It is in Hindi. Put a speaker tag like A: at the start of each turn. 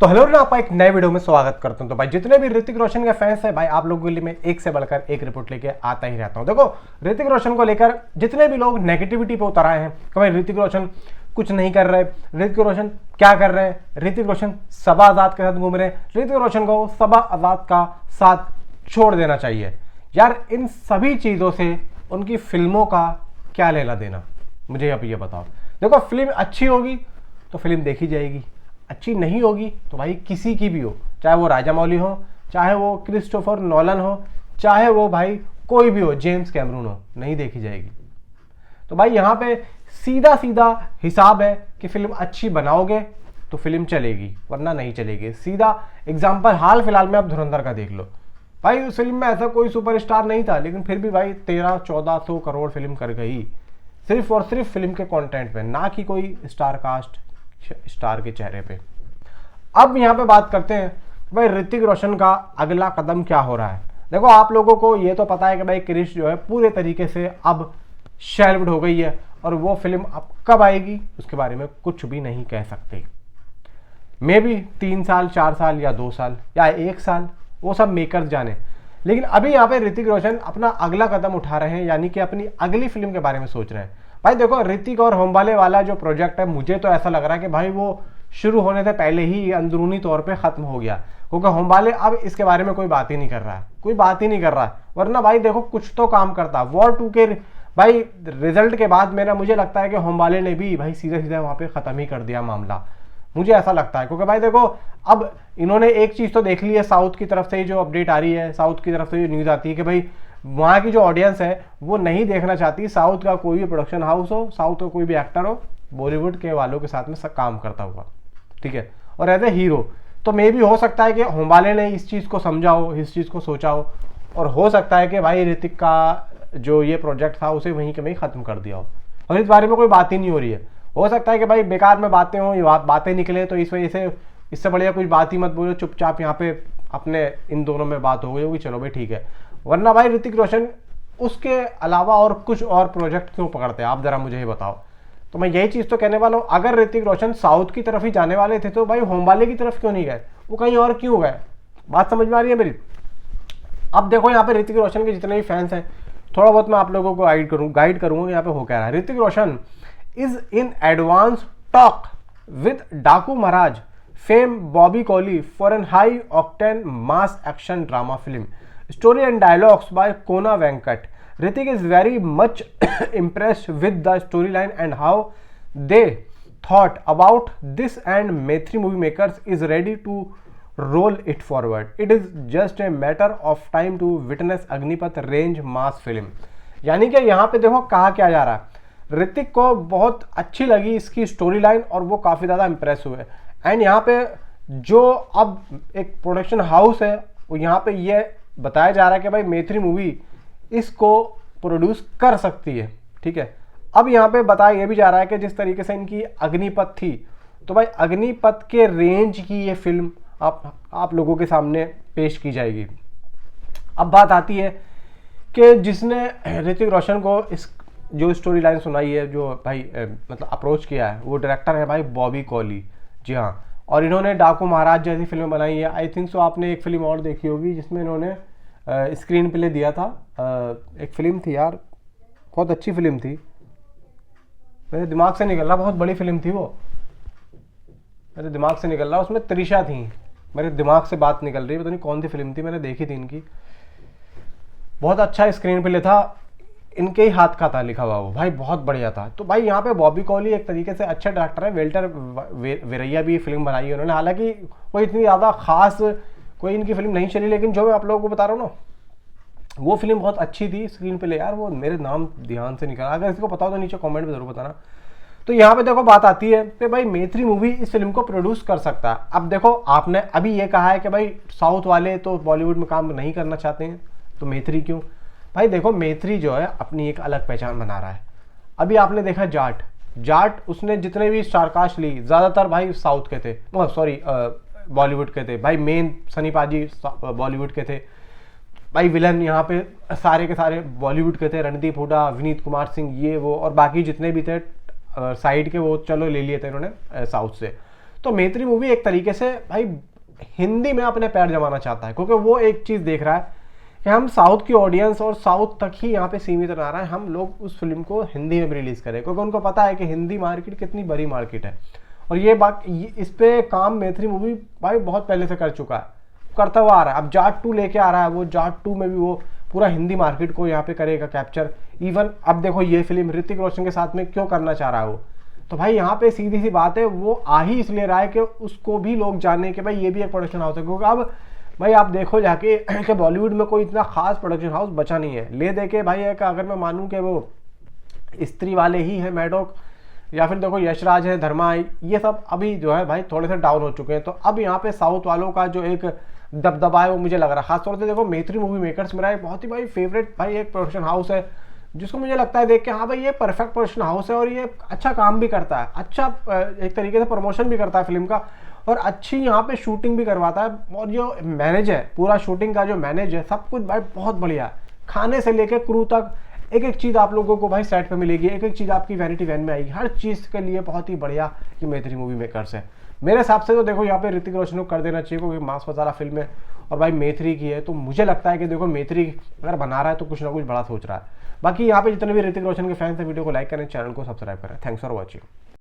A: तो हेलो ना, आपका एक नए वीडियो में स्वागत करता हूं। तो भाई जितने भी ऋतिक रोशन के फैंस हैं भाई, आप लोगों के लिए मैं एक से बढ़कर एक रिपोर्ट लेके आता ही रहता हूं। देखो, ऋतिक रोशन को लेकर जितने भी लोग नेगेटिविटी पे उतर आए हैं कि भाई ऋतिक रोशन कुछ नहीं कर रहे, ऋतिक रोशन क्या कर रहे हैं, ऋतिक रोशन सबा आजाद के साथ घूम रहे हैं, ऋतिक रोशन को सबा आजाद का साथ छोड़ देना चाहिए। यार इन सभी चीजों से उनकी फिल्मों का क्या लेना देना, मुझे अब ये बताओ। देखो, फिल्म अच्छी होगी तो फिल्म देखी जाएगी, अच्छी नहीं होगी तो भाई किसी की भी हो, चाहे वो राजामौली हो, चाहे वो क्रिस्टोफर नोलन हो, चाहे वो भाई कोई भी हो, जेम्स कैमरून हो, नहीं देखी जाएगी। तो भाई यहाँ पे सीधा सीधा हिसाब है कि फिल्म अच्छी बनाओगे तो फिल्म चलेगी, वरना नहीं चलेगी। सीधा एग्जाम्पल हाल फिलहाल में आप धुरंधर का देख लो। भाई उस फिल्म में ऐसा कोई सुपरस्टार नहीं था, लेकिन फिर भी भाई 1300-1400 करोड़ फिल्म कर गई, सिर्फ और सिर्फ फिल्म के कंटेंट पे, ना कि कोई स्टार कास्ट स्टार के चेहरे पे। अब यहाँ पे बात करते हैं भाई ऋतिक रोशन का अगला कदम क्या हो रहा है। देखो, आप लोगों को ये तो पता है कि भाई क्रिश जो है पूरे तरीके से अब शेल्व्ड हो गई है, और वो फिल्म अब कब आएगी उसके बारे में कुछ भी नहीं कह सकते। मे बी 3 साल, 4 साल या 2 साल या 1 साल, वो सब मेकर्स जाने। लेकिन अभी यहाँ पे ऋतिक रोशन अपना अगला कदम उठा रहे हैं, यानी कि अपनी अगली फिल्म के बारे में सोच रहे हैं। भाई देखो, ऋतिक और होमबाले वाला जो प्रोजेक्ट है, मुझे तो ऐसा लग रहा है कि भाई वो शुरू होने से पहले ही अंदरूनी तौर पे खत्म हो गया, क्योंकि होमबाले अब इसके बारे में कोई बात ही नहीं कर रहा है, कोई बात ही नहीं कर रहा है। वरना भाई देखो, कुछ तो काम करता। वॉर 2 के भाई रिजल्ट के बाद मुझे लगता है कि होमबाले ने भी भाई सीधा सीधा वहां पे खत्म ही कर दिया मामला, मुझे ऐसा लगता है। क्योंकि भाई देखो, अब इन्होंने एक चीज तो देख ली है, साउथ की तरफ से ही जो अपडेट आ रही है, साउथ की तरफ से जो न्यूज आती है कि भाई वहाँ की जो ऑडियंस है वो नहीं देखना चाहती साउथ का कोई भी प्रोडक्शन हाउस हो, साउथ का कोई भी एक्टर हो बॉलीवुड के वालों के साथ में सब काम करता हुआ, ठीक है, और एज ए हीरो। तो मे भी हो सकता है कि होमबाले ने इस चीज़ को समझा हो, इस चीज़ को सोचा हो, और हो सकता है कि भाई ऋतिक का जो ये प्रोजेक्ट था उसे वहीं के वहीं ख़त्म कर दिया हो, और इस बारे में कोई बात ही नहीं हो रही है। हो सकता है कि भाई बेकार में बातें हों, ये बातें निकले, तो इस वजह से इससे बढ़िया कुछ बात ही मत बोलो, चुपचाप यहाँ पे अपने इन दोनों में बात हो गई होगी, चलो भाई ठीक है। वरना भाई ऋतिक रोशन उसके अलावा और कुछ और प्रोजेक्ट क्यों पकड़ते हैं, आप जरा मुझे ये बताओ। तो मैं यही चीज़ तो कहने वाला हूँ, अगर ऋतिक रोशन साउथ की तरफ ही जाने वाले थे तो भाई होमबाले की तरफ क्यों नहीं गए, वो कहीं और क्यों गए। बात समझ में आ रही है मेरी। अब देखो, यहाँ पे ऋतिक रोशन के जितने भी फैंस हैं, थोड़ा बहुत मैं आप लोगों को गाइड करूँगा यहाँ पे हो क्या रहा है। Hrithik Roshan is in advance talk with Daku Maharaj, fame Bobby Coley for an high-octane mass action drama film. Story and dialogues by Kona Venkat. Hrithik is very much impressed with the storyline and how they thought about this, and Maitri movie makers is ready to roll it forward. It is just a matter of time to witness Agnipath range mass film. यानी कि यहाँ पे देखो कहा क्या जा रहा है, ऋतिक को बहुत अच्छी लगी इसकी स्टोरी लाइन और वो काफ़ी ज़्यादा इंप्रेस हुए। एंड यहाँ पे जो अब एक प्रोडक्शन हाउस है, वो यहाँ पे ये बताया जा रहा है कि भाई मैत्री मूवी इसको प्रोड्यूस कर सकती है, ठीक है। अब यहाँ पे बताया ये भी जा रहा है कि जिस तरीके से इनकी अग्निपथ थी, तो भाई अग्निपथ के रेंज की ये फिल्म आप लोगों के सामने पेश की जाएगी। अब बात आती है कि जिसने ऋतिक रोशन को इस जो स्टोरी लाइन सुनाई है, जो भाई मतलब अप्रोच किया है, वो डायरेक्टर है भाई बॉबी कॉली, जी हाँ। और इन्होंने डाकू महाराज जैसी फिल्म बनाई है। आई थिंक सो आपने एक फिल्म और देखी होगी जिसमें इन्होंने स्क्रीन प्ले दिया था। एक फिल्म थी यार, बहुत अच्छी फिल्म थी, मेरे दिमाग से निकल रहा, बहुत बड़ी फिल्म थी वो, मेरे दिमाग से निकल रहा। उसमें त्रिशा थी, मेरे दिमाग से बात निकल रही है, पता नहीं कौन सी फिल्म थी, मैंने देखी थी इनकी, बहुत अच्छा स्क्रीन प्ले था, इनके ही हाथ का था लिखा हुआ वो, भाई बहुत बढ़िया था। तो भाई यहाँ पे बॉबी कॉली एक तरीके से अच्छा डायरेक्टर है। वेल्टर वेरैया भी फिल्म बनाई है उन्होंने, हालांकि कोई इतनी ज़्यादा खास कोई इनकी फिल्म नहीं चली, लेकिन जो मैं आप लोगों को बता रहा हूँ ना, वो फिल्म बहुत अच्छी थी। स्क्रीन पे ले यार, वो मेरे नाम ध्यान से निकला, अगर इसको पता हो तो नीचे कॉमेंट में जरूर बताना। तो यहाँ पे देखो बात आती है कि भाई मैत्री मूवी इस फिल्म को प्रोड्यूस कर सकता है। अब देखो, आपने अभी ये कहा है कि भाई साउथ वाले तो बॉलीवुड में काम नहीं करना चाहते हैं, तो मैत्री क्यों। भाई देखो, मैत्री जो है अपनी एक अलग पहचान बना रहा है। अभी आपने देखा जाट उसने जितने भी स्टारकास्ट ली, ज़्यादातर भाई साउथ के थे, सॉरी बॉलीवुड के थे भाई। मेन सनी पाजी बॉलीवुड के थे भाई, विलन यहाँ पे सारे के सारे बॉलीवुड के थे, रणदीप हुड्डा, विनीत कुमार सिंह, ये वो, और बाकी जितने भी थे साइड के वो चलो ले लिए थे इन्होंने साउथ से। तो मैत्री मूवी एक तरीके से भाई हिंदी में अपने पैर जमाना चाहता है, क्योंकि वो एक चीज़ देख रहा है कि हम साउथ की ऑडियंस और साउथ तक ही यहाँ पे सीमित रह रहा है, हम लोग उस फिल्म को हिंदी में भी रिलीज़ करें, क्योंकि उनको पता है कि हिंदी मार्केट कितनी बड़ी मार्केट है। और ये बात इस पे काम मैत्री मूवी भाई बहुत पहले से कर चुका है, करता हुआ आ रहा है। अब जाट 2 लेके आ रहा है, वो जाट 2 में भी वो पूरा हिंदी मार्केट को यहाँ पे करेगा कैप्चर। इवन अब देखो ये फिल्म ऋतिक रोशन के साथ में क्यों करना चाह रहा है वो, तो भाई यहाँ पे सीधी सी बात है, वो आ ही इसलिए रहा है कि उसको भी लोग जाने कि भाई ये भी एक प्रोडक्शन हाउस है। क्योंकि अब भाई आप देखो जाके कि बॉलीवुड में कोई इतना खास प्रोडक्शन हाउस बचा नहीं है। ले दे के भाई एक अगर मैं मानूं कि वो स्त्री वाले ही है मैडॉक, या फिर देखो यशराज है, धर्मा है, ये सब अभी जो है भाई थोड़े से डाउन हो चुके हैं। तो अब यहाँ पे साउथ वालों का जो एक दबदबा है वो मुझे लग रहा है, खासतौर से देखो मैत्री मूवी मेकर्स मेरा एक बहुत ही भाई फेवरेट भाई एक प्रोडक्शन हाउस है, जिसको मुझे लगता है देख के हाँ भाई ये परफेक्ट प्रोडक्शन हाउस है और ये अच्छा काम भी करता है, अच्छा एक तरीके से प्रमोशन भी करता है फिल्म का, और अच्छी यहाँ पे शूटिंग भी करवाता है। और जो मैनेज है पूरा शूटिंग का जो मैनेज है सब कुछ भाई बहुत बढ़िया है, खाने से लेकर क्रू तक एक एक चीज़ आप लोगों को भाई सेट पे मिलेगी, एक एक चीज़ आपकी वैनिटी वैन में आएगी, हर चीज़ के लिए बहुत ही बढ़िया ये मैत्री मूवी मेकर्स है। मेरे हिसाब से तो देखो यहाँ पे ऋतिक रोशन को कर देना चाहिए, क्योंकि मास मसाला फिल्म है और भाई मैत्री की है, तो मुझे लगता है कि देखो मैत्री अगर बना रहा है तो कुछ ना कुछ बड़ा सोच रहा है। बाकी यहाँ पे जितने भी ऋतिक रोशन के फैंस हैं वीडियो को लाइक करें, चैनल को सब्सक्राइब करें। Thanks for watching.